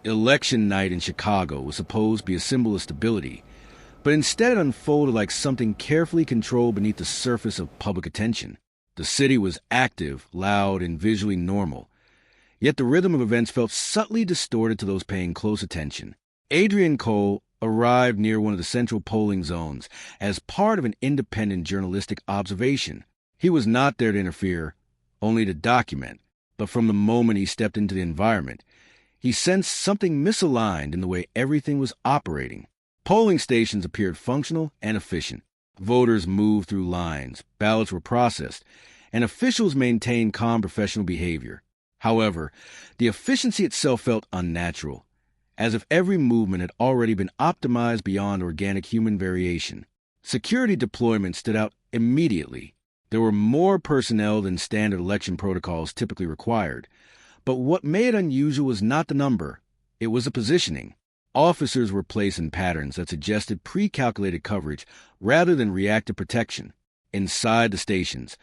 Election night in Chicago was supposed to be a symbol of stability, but instead it unfolded like something carefully controlled beneath the surface of public attention. The city was active, loud, and visually normal, yet the rhythm of events felt subtly distorted to those paying close attention. Adrian Cole arrived near one of the central polling zones as part of an independent journalistic observation. He was not there to interfere, only to document, but from the moment he stepped into the environment, he sensed something misaligned in the way everything was operating. Polling stations appeared functional and efficient. Voters moved through lines, ballots were processed, and officials maintained calm professional behavior. However, the efficiency itself felt unnatural, as if every movement had already been optimized beyond organic human variation. Security deployment stood out immediately. There were more personnel than standard election protocols typically required, but what made it unusual was not the number, it was the positioning. Officers were placed in patterns that suggested pre-calculated coverage rather than reactive protection. Inside the stations,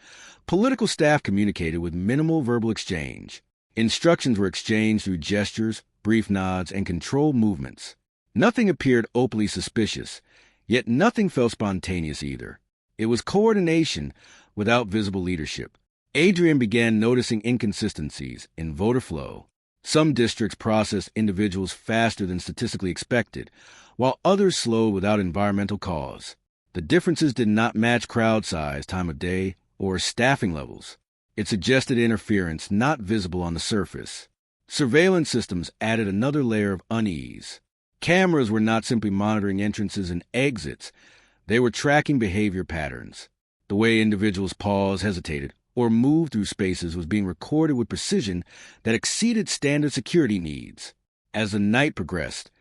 political staff communicated with minimal verbal exchange. Instructions were exchanged through gestures, brief nods, and controlled movements. Nothing appeared openly suspicious, yet nothing felt spontaneous either. It was coordination without visible leadership. Adrian began noticing inconsistencies in voter flow. Some districts processed individuals faster than statistically expected, while others slowed without environmental cause. The differences did not match crowd size, time of day, or staffing levels. It suggested interference not visible on the surface. Surveillance systems added another layer of unease. Cameras were not simply monitoring entrances and exits. They were tracking behavior patterns. The way individuals paused, hesitated, or moved through spaces was being recorded with precision that exceeded standard security needs. As the night progressed,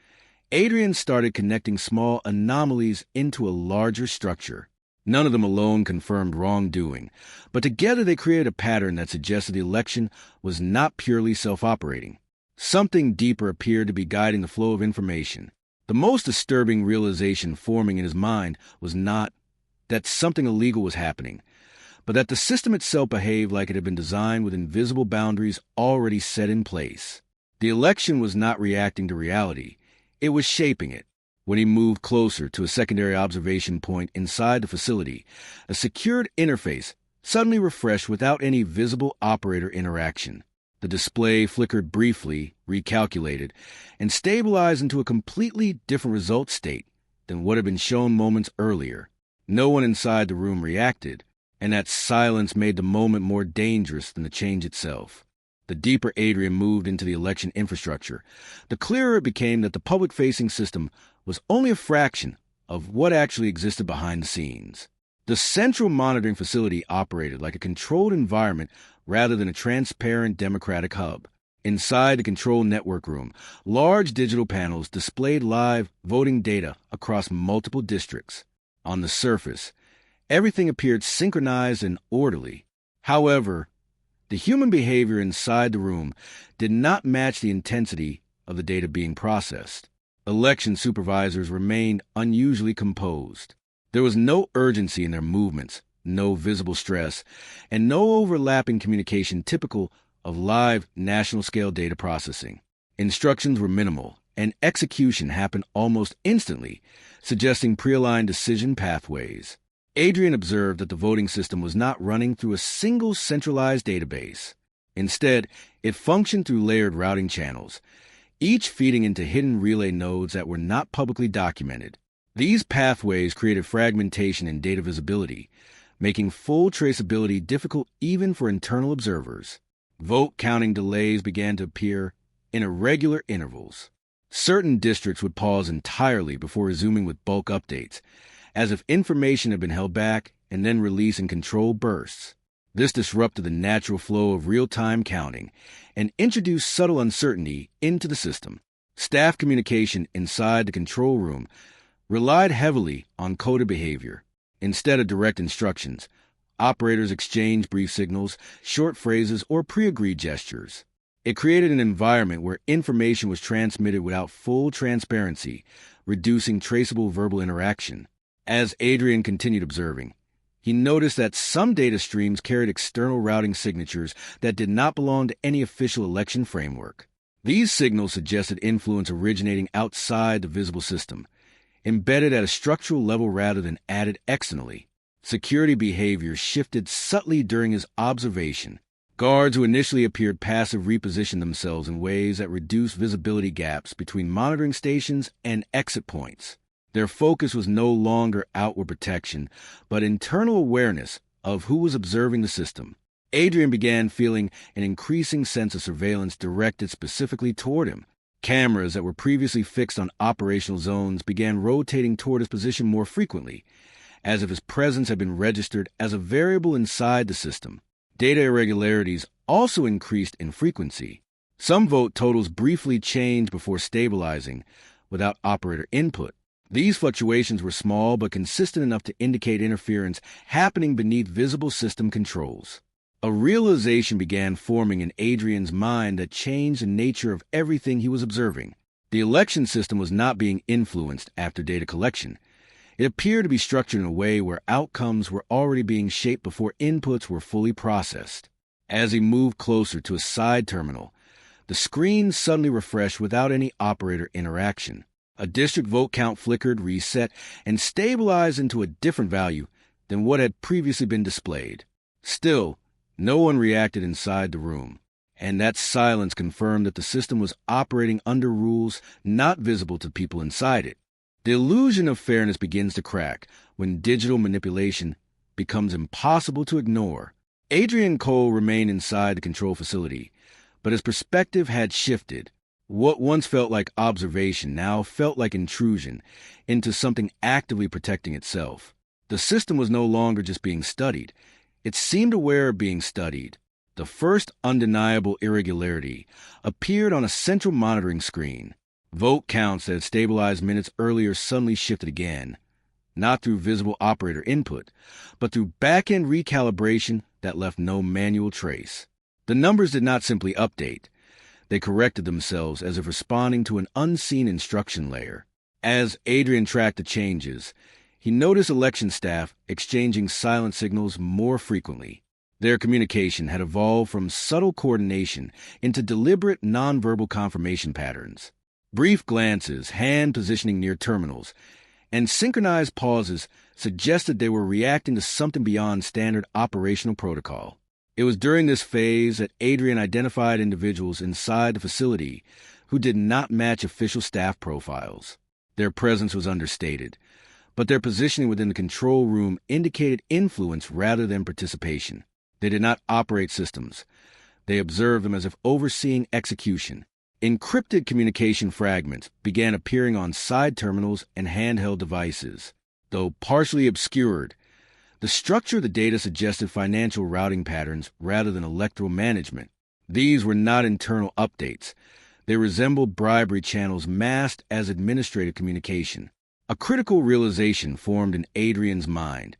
Adrian started connecting small anomalies into a larger structure. None of them alone confirmed wrongdoing, but together they created a pattern that suggested the election was not purely self-operating. Something deeper appeared to be guiding the flow of information. The most disturbing realization forming in his mind was not that something illegal was happening, but that the system itself behaved like it had been designed with invisible boundaries already set in place. The election was not reacting to reality, it was shaping it. When he moved closer to a secondary observation point inside the facility, a secured interface suddenly refreshed without any visible operator interaction. The display flickered briefly, recalculated, and stabilized into a completely different result state than what had been shown moments earlier. No one inside the room reacted, and that silence made the moment more dangerous than the change itself. The deeper Adrian moved into the election infrastructure, the clearer it became that the public-facing system was only a fraction of what actually existed behind the scenes. The central monitoring facility operated like a controlled environment rather than a transparent democratic hub. Inside the control network room, large digital panels displayed live voting data across multiple districts. On the surface, everything appeared synchronized and orderly. However, the human behavior inside the room did not match the intensity of the data being processed. Election supervisors remained unusually composed. There was no urgency in their movements, no visible stress, and no overlapping communication typical of live national-scale data processing. Instructions were minimal, and execution happened almost instantly, suggesting pre-aligned decision pathways. Adrian observed that the voting system was not running through a single centralized database. Instead, it functioned through layered routing channels, each feeding into hidden relay nodes that were not publicly documented. These pathways created fragmentation in data visibility, making full traceability difficult even for internal observers. Vote counting delays began to appear in irregular intervals. Certain districts would pause entirely before resuming with bulk updates, as if information had been held back and then released in controlled bursts. This disrupted the natural flow of real-time counting and introduced subtle uncertainty into the system. Staff communication inside the control room relied heavily on coded behavior. Instead of direct instructions, operators exchanged brief signals, short phrases, or pre-agreed gestures. It created an environment where information was transmitted without full transparency, reducing traceable verbal interaction. As Adrian continued observing, he noticed that some data streams carried external routing signatures that did not belong to any official election framework. These signals suggested influence originating outside the visible system, embedded at a structural level rather than added externally. Security behavior shifted subtly during his observation. Guards who initially appeared passive repositioned themselves in ways that reduced visibility gaps between monitoring stations and exit points. Their focus was no longer outward protection, but internal awareness of who was observing the system. Adrian began feeling an increasing sense of surveillance directed specifically toward him. Cameras that were previously fixed on operational zones began rotating toward his position more frequently, as if his presence had been registered as a variable inside the system. Data irregularities also increased in frequency. Some vote totals briefly changed before stabilizing without operator input. These fluctuations were small but consistent enough to indicate interference happening beneath visible system controls. A realization began forming in Adrian's mind that changed the nature of everything he was observing. The election system was not being influenced after data collection. It appeared to be structured in a way where outcomes were already being shaped before inputs were fully processed. As he moved closer to a side terminal, the screen suddenly refreshed without any operator interaction. A district vote count flickered, reset, and stabilized into a different value than what had previously been displayed. Still, no one reacted inside the room, and that silence confirmed that the system was operating under rules not visible to people inside it. The illusion of fairness begins to crack when digital manipulation becomes impossible to ignore. Adrian Cole remained inside the control facility, but his perspective had shifted. What once felt like observation now felt like intrusion into something actively protecting itself. The system was no longer just being studied. It seemed aware of being studied. The first undeniable irregularity appeared on a central monitoring screen. Vote counts that had stabilized minutes earlier suddenly shifted again, not through visible operator input, but through back-end recalibration that left no manual trace. The numbers did not simply update. They corrected themselves as if responding to an unseen instruction layer. As Adrian tracked the changes, he noticed election staff exchanging silent signals more frequently. Their communication had evolved from subtle coordination into deliberate nonverbal confirmation patterns. Brief glances, hand positioning near terminals, and synchronized pauses suggested they were reacting to something beyond standard operational protocol. It was during this phase that Adrian identified individuals inside the facility who did not match official staff profiles. Their presence was understated, but their positioning within the control room indicated influence rather than participation. They did not operate systems. They observed them as if overseeing execution. Encrypted communication fragments began appearing on side terminals and handheld devices. Though partially obscured, the structure of the data suggested financial routing patterns rather than electoral management. These were not internal updates. They resembled bribery channels masked as administrative communication. A critical realization formed in Adrian's mind.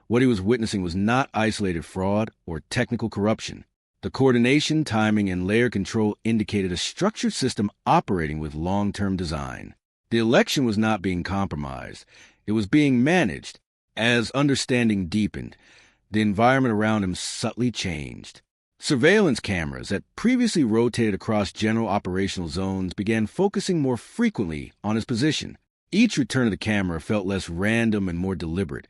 What he was witnessing was not isolated fraud or technical corruption. The coordination, timing, and layer control indicated a structured system operating with long-term design. The election was not being compromised. It was being managed. As understanding deepened, the environment around him subtly changed. Surveillance cameras that previously rotated across general operational zones began focusing more frequently on his position. Each return of the camera felt less random and more deliberate,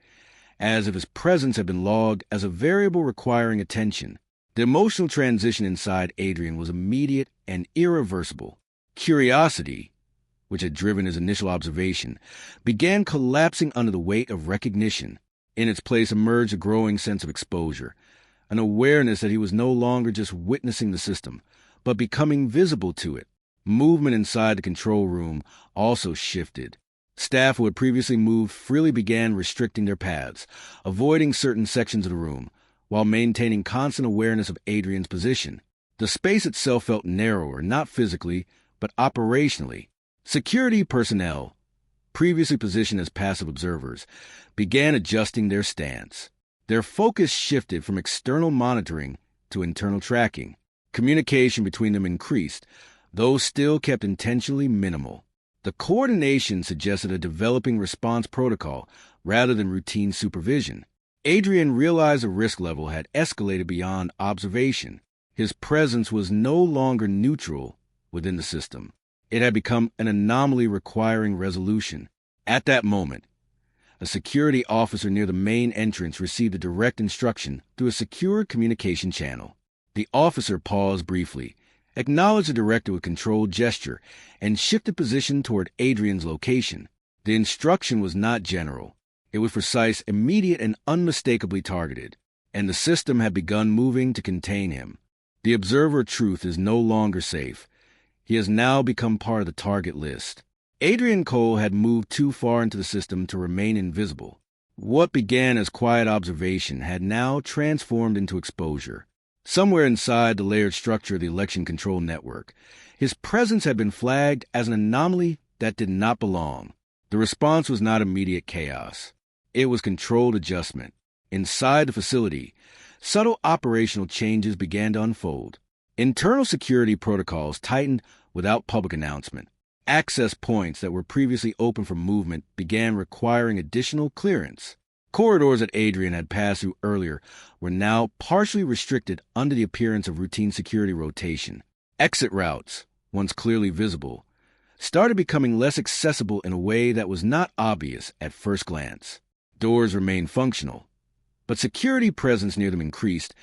as if his presence had been logged as a variable requiring attention. The emotional transition inside Adrian was immediate and irreversible. Curiosity, which had driven his initial observation, began collapsing under the weight of recognition. In its place emerged a growing sense of exposure, an awareness that he was no longer just witnessing the system, but becoming visible to it. Movement inside the control room also shifted. Staff who had previously moved freely began restricting their paths, avoiding certain sections of the room, while maintaining constant awareness of Adrian's position. The space itself felt narrower, not physically, but operationally. Security personnel, previously positioned as passive observers, began adjusting their stance. Their focus shifted from external monitoring to internal tracking. Communication between them increased, though still kept intentionally minimal. The coordination suggested a developing response protocol rather than routine supervision. Adrian realized the risk level had escalated beyond observation. His presence was no longer neutral, within the system. It had become an anomaly requiring resolution. At that moment, a security officer near the main entrance received a direct instruction through a secure communication channel. The officer paused briefly, acknowledged the director with a controlled gesture, and shifted position toward Adrian's location. The instruction was not general. It was precise, immediate, and unmistakably targeted, and the system had begun moving to contain him. The observer truth is no longer safe. He has now become part of the target list. Adrian Cole had moved too far into the system to remain invisible. What began as quiet observation had now transformed into exposure. Somewhere inside the layered structure of the election control network, his presence had been flagged as an anomaly that did not belong. The response was not immediate chaos. It was controlled adjustment. Inside the facility, subtle operational changes began to unfold. Internal security protocols tightened without public announcement. Access points that were previously open for movement began requiring additional clearance. Corridors that Adrian had passed through earlier were now partially restricted under the appearance of routine security rotation. Exit routes, once clearly visible, started becoming less accessible in a way that was not obvious at first glance. Doors remained functional, but security presence near them increased,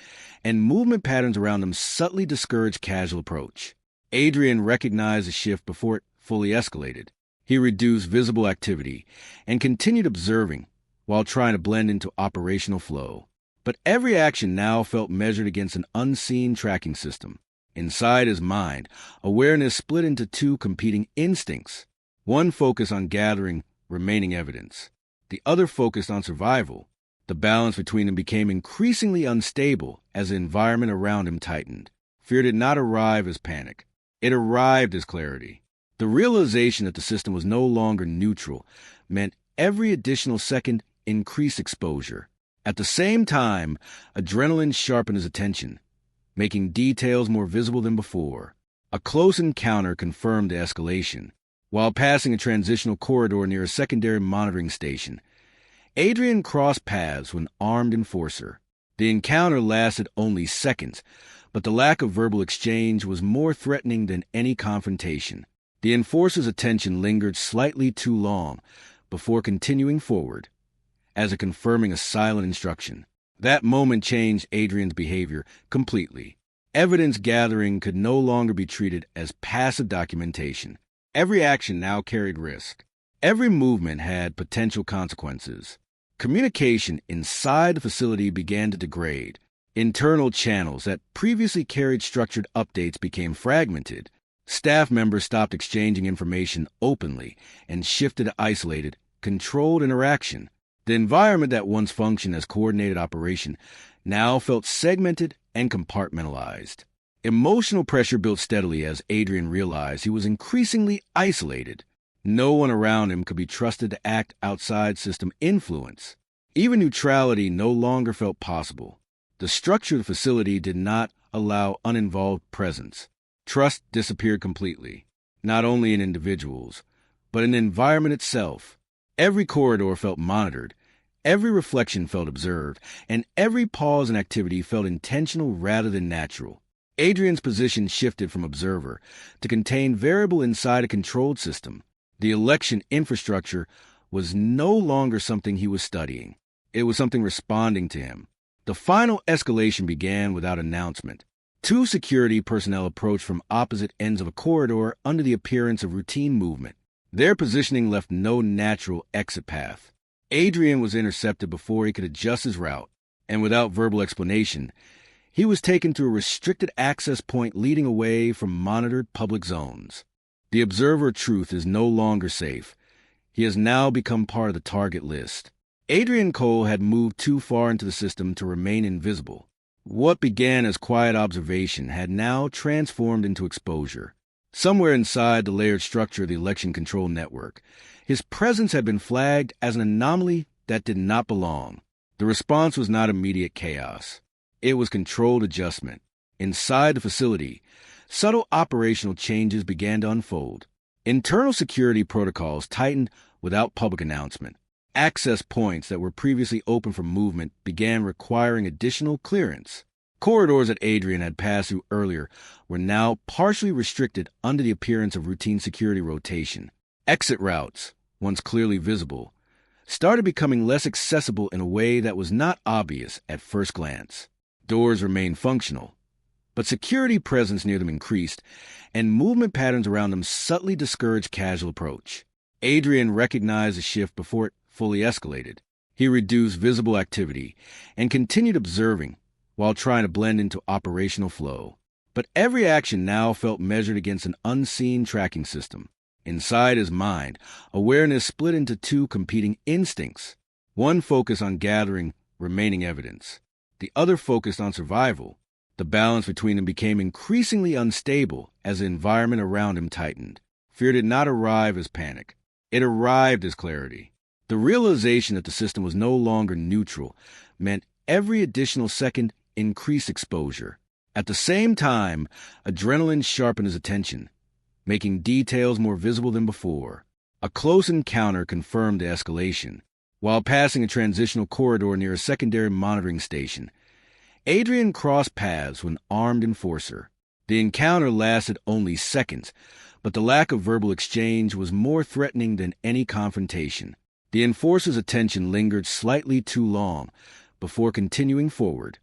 and movement patterns around them subtly discouraged casual approach. Adrian recognized the shift before it fully escalated. He reduced visible activity and continued observing while trying to blend into operational flow. But every action now felt measured against an unseen tracking system. Inside his mind, awareness split into two competing instincts. One focused on gathering remaining evidence. The other focused on survival. The balance between them became increasingly unstable as the environment around him tightened. Fear did not arrive as panic. It arrived as clarity. The realization that the system was no longer neutral meant every additional second increased exposure. At the same time, adrenaline sharpened his attention, making details more visible than before. A close encounter confirmed the escalation. While passing a transitional corridor near a secondary monitoring station, Adrian crossed paths with an armed enforcer. The encounter lasted only seconds, but the lack of verbal exchange was more threatening than any confrontation. The enforcer's attention lingered slightly too long before continuing forward, as if confirming a silent instruction. That moment changed Adrian's behavior completely. Evidence gathering could no longer be treated as passive documentation. Every action now carried risk. Every movement had potential consequences. Communication inside the facility began to degrade. Internal channels that previously carried structured updates became fragmented. Staff members stopped exchanging information openly and shifted to isolated, controlled interaction. The environment that once functioned as coordinated operation now felt segmented and compartmentalized. Emotional pressure built steadily as Adrian realized he was increasingly isolated. No one around him could be trusted to act outside system influence. Even neutrality no longer felt possible. The structure of the facility did not allow uninvolved presence. Trust disappeared completely, not only in individuals, but in the environment itself. Every corridor felt monitored, every reflection felt observed, and every pause in activity felt intentional rather than natural. Adrian's position shifted from observer to contained variable inside a controlled system. The election infrastructure was no longer something he was studying. It was something responding to him. The final escalation began without announcement. Two security personnel approached from opposite ends of a corridor under the appearance of routine movement. Their positioning left no natural exit path. Adrian was intercepted before he could adjust his route, and without verbal explanation, he was taken to a restricted access point leading away from monitored public zones. The observer truth is no longer safe. He has now become part of the target list. Adrian Cole had moved too far into the system to remain invisible. What began as quiet observation had now transformed into exposure. Somewhere inside the layered structure of the election control network, his presence had been flagged as an anomaly that did not belong. The response was not immediate chaos. It was controlled adjustment. Inside the facility, subtle operational changes began to unfold. Internal security protocols tightened without public announcement. Access points that were previously open for movement began requiring additional clearance. Corridors that Adrian had passed through earlier were now partially restricted under the appearance of routine security rotation. Exit routes, once clearly visible, started becoming less accessible in a way that was not obvious at first glance. Doors remained functional, but security presence near them increased, and movement patterns around them subtly discouraged casual approach. Adrian recognized the shift before it fully escalated. He reduced visible activity and continued observing while trying to blend into operational flow. But every action now felt measured against an unseen tracking system. Inside his mind, awareness split into two competing instincts. One focused on gathering remaining evidence. The other focused on survival. The balance between them became increasingly unstable as the environment around him tightened. Fear did not arrive as panic. It arrived as clarity. The realization that the system was no longer neutral meant every additional second increased exposure. At the same time, adrenaline sharpened his attention, making details more visible than before. A close encounter confirmed the escalation. While passing a transitional corridor near a secondary monitoring station, Adrian crossed paths with an armed enforcer. The encounter lasted only seconds, but the lack of verbal exchange was more threatening than any confrontation. The enforcer's attention lingered slightly too long before continuing forward,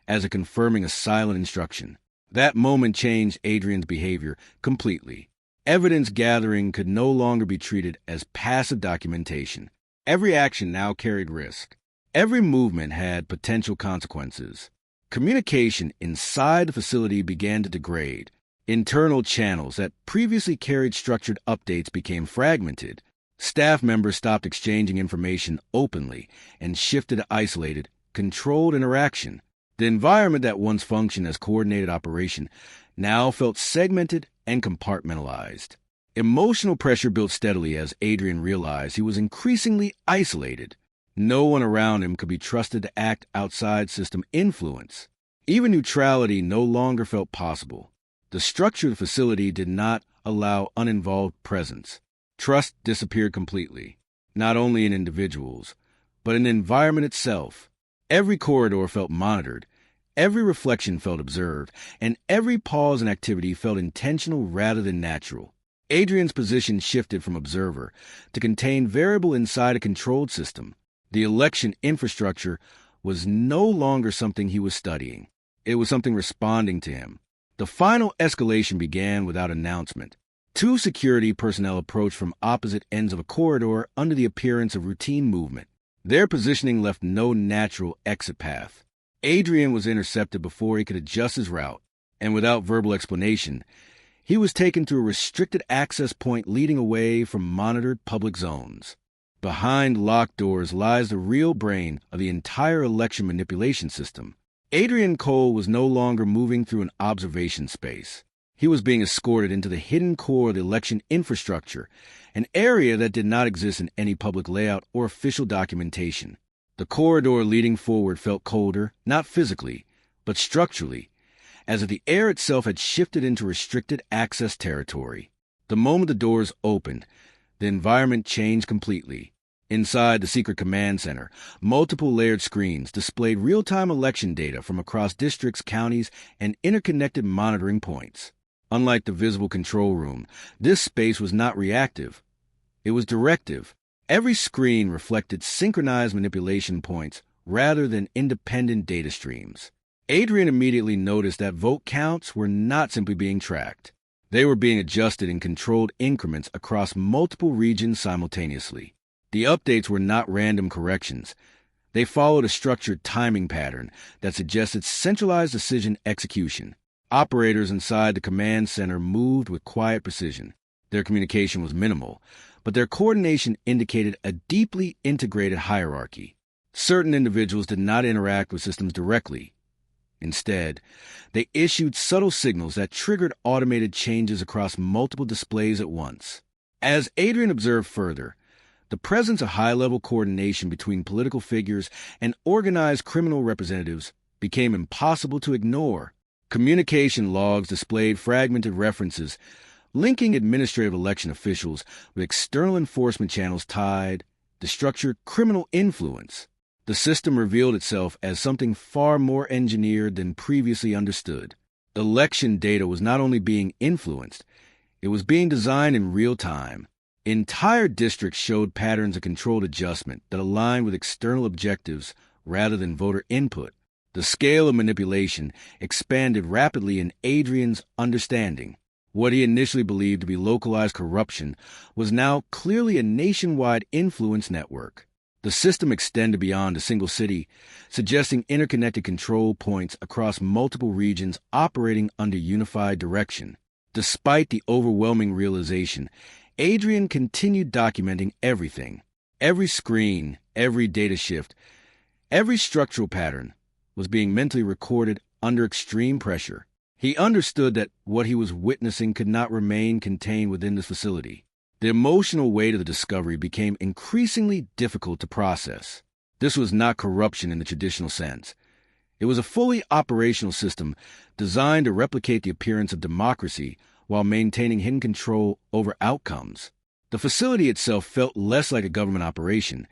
as if confirming a silent instruction. That moment changed Adrian's behavior completely. Evidence gathering could no longer be treated as passive documentation. Every action now carried risk. Every movement had potential consequences. Communication inside the facility began to degrade. Internal channels that previously carried structured updates became fragmented. Staff members stopped exchanging information openly and shifted to isolated, controlled interaction. The environment that once functioned as coordinated operation now felt segmented and compartmentalized. Emotional pressure built steadily as Adrian realized he was increasingly isolated. No one around him could be trusted to act outside system influence. Even neutrality no longer felt possible. The structure of the facility did not allow uninvolved presence. Trust disappeared completely, not only in individuals, but in the environment itself. Every corridor felt monitored, every reflection felt observed, and every pause in activity felt intentional rather than natural. Adrian's position shifted from observer to contained variable inside a controlled system. The election infrastructure was no longer something he was studying. It was something responding to him. The final escalation began without announcement. Two security personnel approached from opposite ends of a corridor under the appearance of routine movement. Their positioning left no natural exit path. Adrian was intercepted before he could adjust his route, and without verbal explanation, he was taken to a restricted access point leading away from monitored public zones. Behind locked doors lies the real brain of the entire election manipulation system. Adrian Cole was no longer moving through an observation space. He was being escorted into the hidden core of the election infrastructure, an area that did not exist in any public layout or official documentation. The corridor leading forward felt colder, not physically, but structurally, as if the air itself had shifted into restricted access territory. The moment the doors opened, the environment changed completely. Inside the secret command center, multiple layered screens displayed real-time election data from across districts, counties, and interconnected monitoring points. Unlike the visible control room, this space was not reactive. It was directive. Every screen reflected synchronized manipulation points rather than independent data streams. Adrian immediately noticed that vote counts were not simply being tracked. They were being adjusted in controlled increments across multiple regions simultaneously. The updates were not random corrections. They followed a structured timing pattern that suggested centralized decision execution. Operators inside the command center moved with quiet precision. Their communication was minimal, but their coordination indicated a deeply integrated hierarchy. Certain individuals did not interact with systems directly. Instead, they issued subtle signals that triggered automated changes across multiple displays at once. As Adrian observed further, the presence of high-level coordination between political figures and organized criminal representatives became impossible to ignore. Communication logs displayed fragmented references linking administrative election officials with external enforcement channels tied to structured criminal influence. The system revealed itself as something far more engineered than previously understood. Election data was not only being influenced, it was being designed in real time. Entire districts showed patterns of controlled adjustment that aligned with external objectives rather than voter input. The scale of manipulation expanded rapidly in Adrian's understanding. What he initially believed to be localized corruption was now clearly a nationwide influence network. The system extended beyond a single city, suggesting interconnected control points across multiple regions operating under unified direction. Despite the overwhelming realization, Adrian continued documenting everything. Every screen, every data shift, every structural pattern was being mentally recorded under extreme pressure. He understood that what he was witnessing could not remain contained within the facility. The emotional weight of the discovery became increasingly difficult to process. This was not corruption in the traditional sense. It was a fully operational system designed to replicate the appearance of democracy while maintaining hidden control over outcomes. The facility itself felt less like a government operation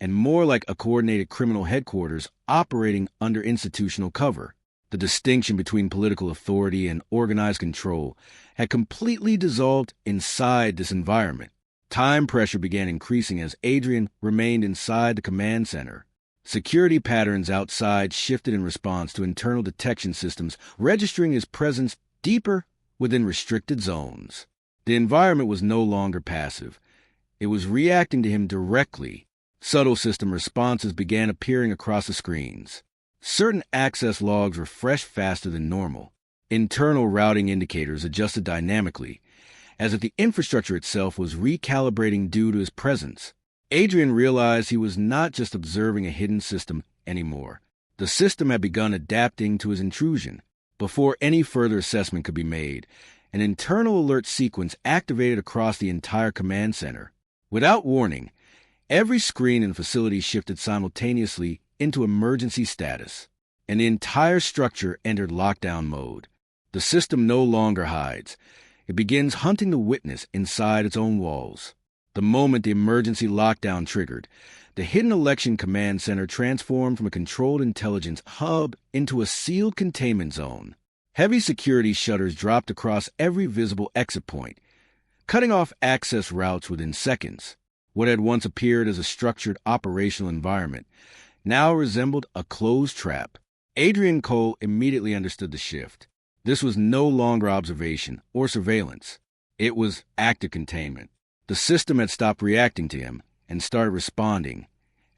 and more like a coordinated criminal headquarters operating under institutional cover. The distinction between political authority and organized control had completely dissolved inside this environment. Time pressure began increasing as Adrian remained inside the command center. Security patterns outside shifted in response to internal detection systems, registering his presence deeper within restricted zones. The environment was no longer passive. It was reacting to him directly. Subtle system responses began appearing across the screens. Certain access logs refreshed faster than normal. Internal routing indicators adjusted dynamically, as if the infrastructure itself was recalibrating due to his presence. Adrian realized he was not just observing a hidden system anymore. The system had begun adapting to his intrusion. Before any further assessment could be made, an internal alert sequence activated across the entire command center. Without warning, every screen in the facility shifted simultaneously into emergency status, and the entire structure entered lockdown mode. The system no longer hides. It begins hunting the witness inside its own walls. The moment the emergency lockdown triggered, the hidden election command center transformed from a controlled intelligence hub into a sealed containment zone. Heavy security shutters dropped across every visible exit point, cutting off access routes within seconds. What had once appeared as a structured operational environment now resembled a closed trap. Adrian Cole immediately understood the shift. This was no longer observation or surveillance. It was active containment. The system had stopped reacting to him and started responding,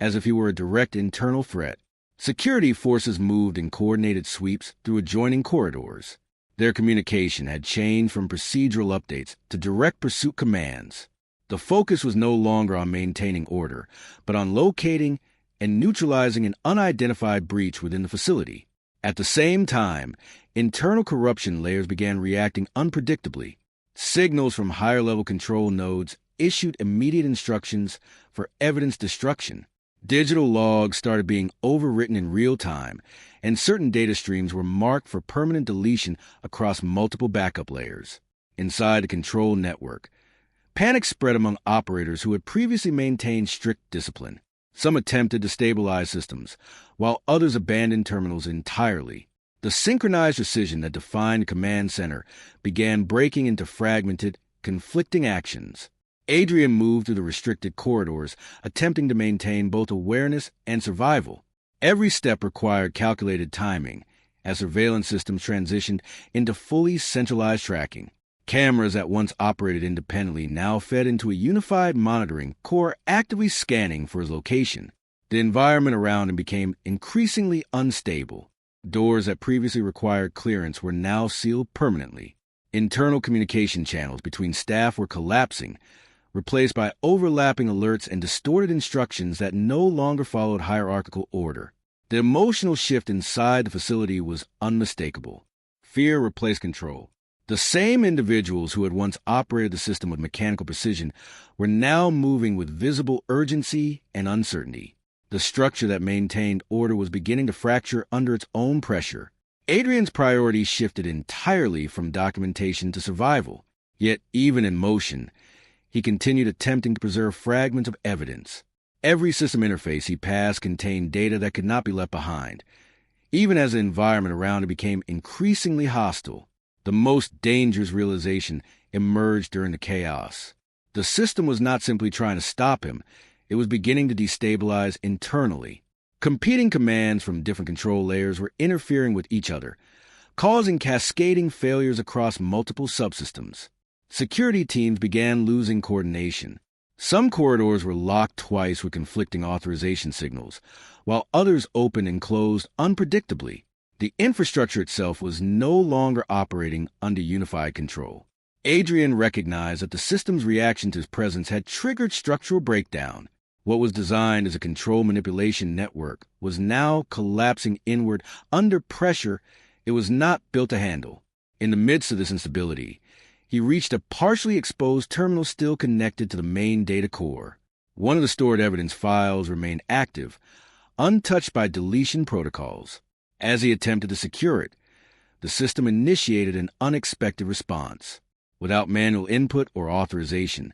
as if he were a direct internal threat. Security forces moved in coordinated sweeps through adjoining corridors. Their communication had changed from procedural updates to direct pursuit commands. The focus was no longer on maintaining order, but on locating and neutralizing an unidentified breach within the facility. At the same time, internal corruption layers began reacting unpredictably. Signals from higher-level control nodes issued immediate instructions for evidence destruction. Digital logs started being overwritten in real time, and certain data streams were marked for permanent deletion across multiple backup layers. Inside the control network, panic spread among operators who had previously maintained strict discipline. Some attempted to stabilize systems, while others abandoned terminals entirely. The synchronized precision that defined the command center began breaking into fragmented, conflicting actions. Adrian moved through the restricted corridors, attempting to maintain both awareness and survival. Every step required calculated timing, as surveillance systems transitioned into fully centralized tracking. Cameras that once operated independently now fed into a unified monitoring core actively scanning for his location. The environment around him became increasingly unstable. Doors that previously required clearance were now sealed permanently. Internal communication channels between staff were collapsing, replaced by overlapping alerts and distorted instructions that no longer followed hierarchical order. The emotional shift inside the facility was unmistakable. Fear replaced control. The same individuals who had once operated the system with mechanical precision were now moving with visible urgency and uncertainty. The structure that maintained order was beginning to fracture under its own pressure. Adrian's priorities shifted entirely from documentation to survival. Yet, even in motion, he continued attempting to preserve fragments of evidence. Every system interface he passed contained data that could not be left behind. Even as the environment around it became increasingly hostile, the most dangerous realization emerged during the chaos. The system was not simply trying to stop him, it was beginning to destabilize internally. Competing commands from different control layers were interfering with each other, causing cascading failures across multiple subsystems. Security teams began losing coordination. Some corridors were locked twice with conflicting authorization signals, while others opened and closed unpredictably. The infrastructure itself was no longer operating under unified control. Adrian recognized that the system's reaction to his presence had triggered structural breakdown. What was designed as a control manipulation network was now collapsing inward under pressure it was not built to handle. In the midst of this instability, he reached a partially exposed terminal still connected to the main data core. One of the stored evidence files remained active, untouched by deletion protocols. As he attempted to secure it, the system initiated an unexpected response. Without manual input or authorization,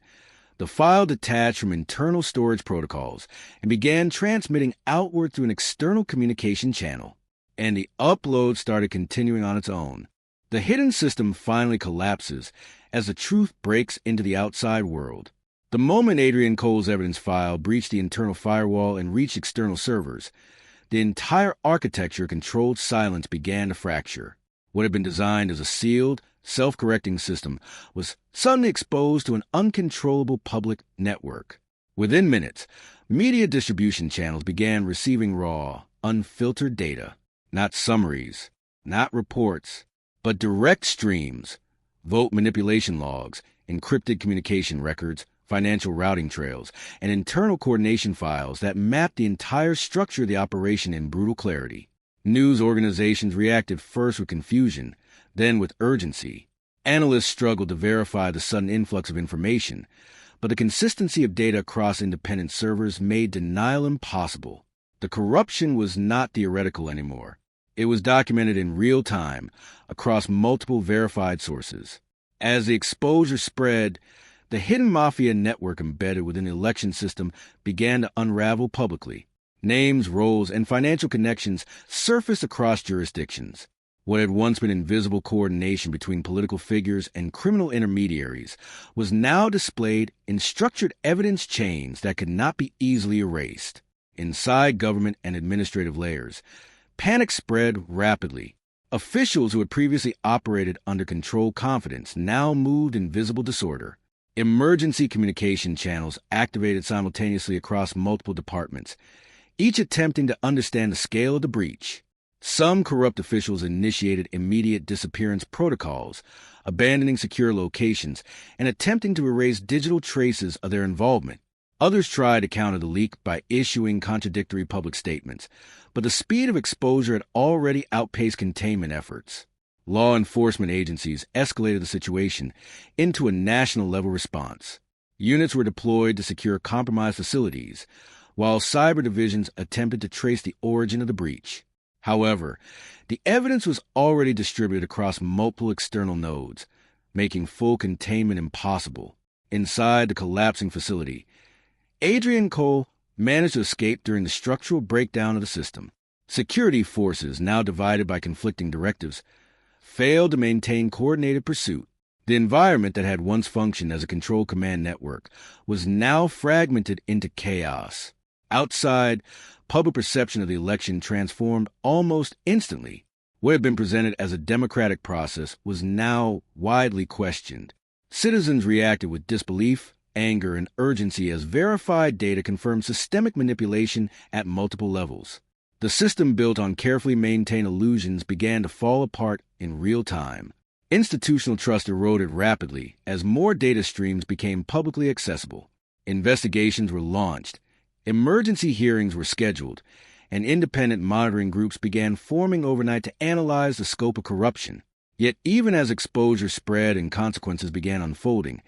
the file detached from internal storage protocols and began transmitting outward through an external communication channel. And the upload started continuing on its own. The hidden system finally collapses as the truth breaks into the outside world. The moment Adrian Cole's evidence file breached the internal firewall and reached external servers, the entire architecture of controlled silence began to fracture. What had been designed as a sealed, self-correcting system was suddenly exposed to an uncontrollable public network. Within minutes, media distribution channels began receiving raw, unfiltered data. Not summaries, not reports, but direct streams, vote manipulation logs, encrypted communication records, financial routing trails, and internal coordination files that mapped the entire structure of the operation in brutal clarity. News organizations reacted first with confusion, then with urgency. Analysts struggled to verify the sudden influx of information, but the consistency of data across independent servers made denial impossible. The corruption was not theoretical anymore. It was documented in real time across multiple verified sources. As the exposure spread, the hidden Mafia network embedded within the election system began to unravel publicly. Names, roles, and financial connections surfaced across jurisdictions. What had once been invisible coordination between political figures and criminal intermediaries was now displayed in structured evidence chains that could not be easily erased. Inside government and administrative layers, panic spread rapidly. Officials who had previously operated under controlled confidence now moved in visible disorder. Emergency communication channels activated simultaneously across multiple departments, each attempting to understand the scale of the breach. Some corrupt officials initiated immediate disappearance protocols, abandoning secure locations and attempting to erase digital traces of their involvement. Others tried to counter the leak by issuing contradictory public statements, but the speed of exposure had already outpaced containment efforts. Law enforcement agencies escalated the situation into a national-level response. Units were deployed to secure compromised facilities, while cyber divisions attempted to trace the origin of the breach. However, the evidence was already distributed across multiple external nodes, making full containment impossible. Inside the collapsing facility, Adrian Cole managed to escape during the structural breakdown of the system. Security forces, now divided by conflicting directives, failed to maintain coordinated pursuit. The environment that had once functioned as a control command network was now fragmented into chaos. Outside, public perception of the election transformed almost instantly. What had been presented as a democratic process was now widely questioned. Citizens reacted with disbelief, anger, and urgency as verified data confirmed systemic manipulation at multiple levels. The system built on carefully maintained illusions began to fall apart in real time. Institutional trust eroded rapidly as more data streams became publicly accessible. Investigations were launched, emergency hearings were scheduled, and independent monitoring groups began forming overnight to analyze the scope of corruption. Yet even as exposure spread and consequences began unfolding,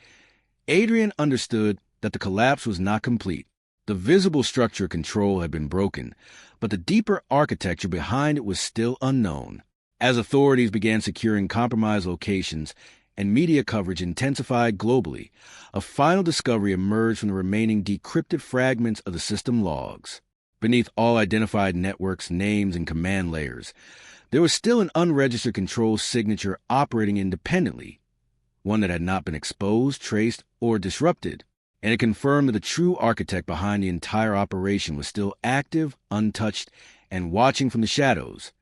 Adrian understood that the collapse was not complete. The visible structure of control had been broken, but the deeper architecture behind it was still unknown. As authorities began securing compromised locations, and media coverage intensified globally, a final discovery emerged from the remaining decrypted fragments of the system logs. Beneath all identified networks, names, and command layers, there was still an unregistered control signature operating independently, one that had not been exposed, traced, or disrupted, and it confirmed that the true architect behind the entire operation was still active, untouched, and watching from the shadows.